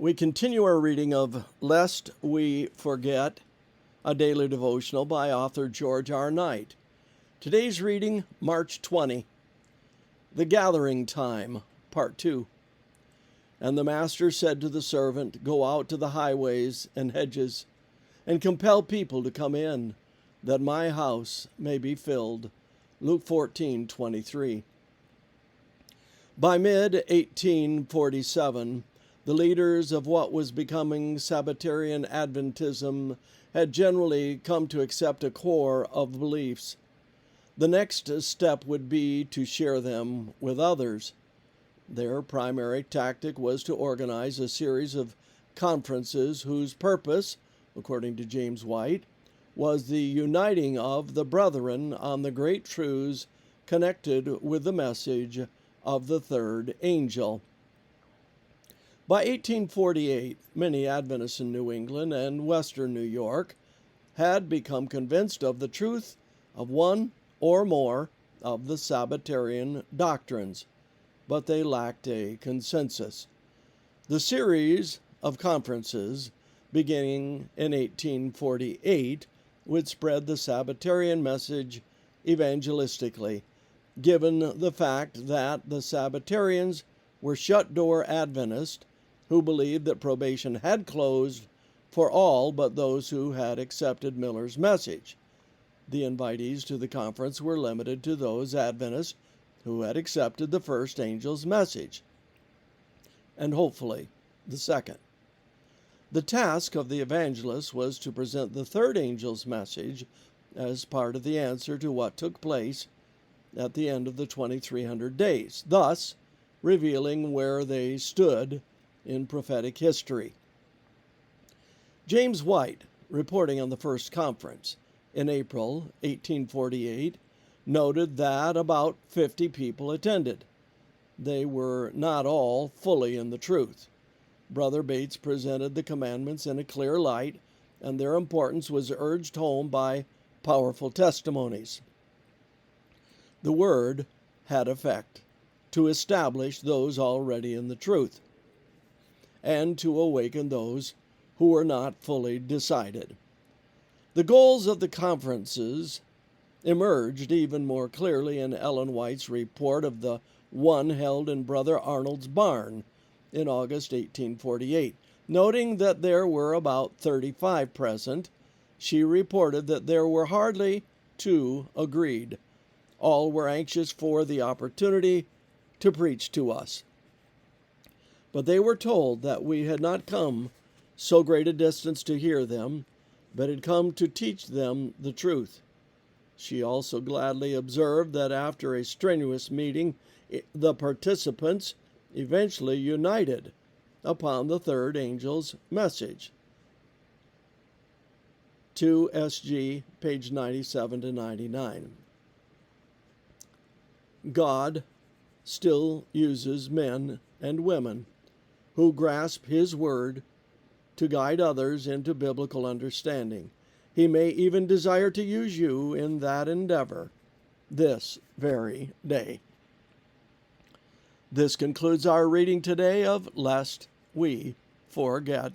We continue our reading of Lest We Forget, a daily devotional by author George R. Knight. Today's reading, March 20, The Gathering Time, Part 2. And the master said to the servant, Go out to the highways and hedges, and compel people to come in, that my house may be filled. Luke 14:23. By mid-1847, the leaders of what was becoming Sabbatarian Adventism had generally come to accept a core of beliefs. The next step would be to share them with others. Their primary tactic was to organize a series of conferences whose purpose, according to James White, was the uniting of the brethren on the great truths connected with the message of the third angel. By 1848, many Adventists in New England and Western New York had become convinced of the truth of one or more of the Sabbatarian doctrines, but they lacked a consensus. The series of conferences, beginning in 1848, would spread the Sabbatarian message evangelistically, given the fact that the Sabbatarians were shut-door Adventists who believed that probation had closed for all but those who had accepted Miller's message. The invitees to the conference were limited to those Adventists who had accepted the first angel's message, and hopefully the second. The task of the evangelist was to present the third angel's message as part of the answer to what took place at the end of the 2300 days, thus revealing where they stood in prophetic history. James White, reporting on the first conference in April 1848, noted that about 50 people attended. They were not all fully in the truth. Brother Bates presented the commandments in a clear light, and their importance was urged home by powerful testimonies. The word had effect to establish those already in the truth and to awaken those who were not fully decided. The goals of the conferences emerged even more clearly in Ellen White's report of the one held in Brother Arnold's barn in August 1848. Noting that there were about 35 present, she reported that there were hardly 2 agreed. All were anxious for the opportunity to preach to us. But they were told that we had not come so great a distance to hear them, but had come to teach them the truth. She also gladly observed that after a strenuous meeting, the participants eventually united upon the third angel's message. 2 SG, page 97 to 99. God still uses men and women who grasp His Word to guide others into biblical understanding. He may even desire to use you in that endeavor this very day. This concludes our reading today of Lest We Forget.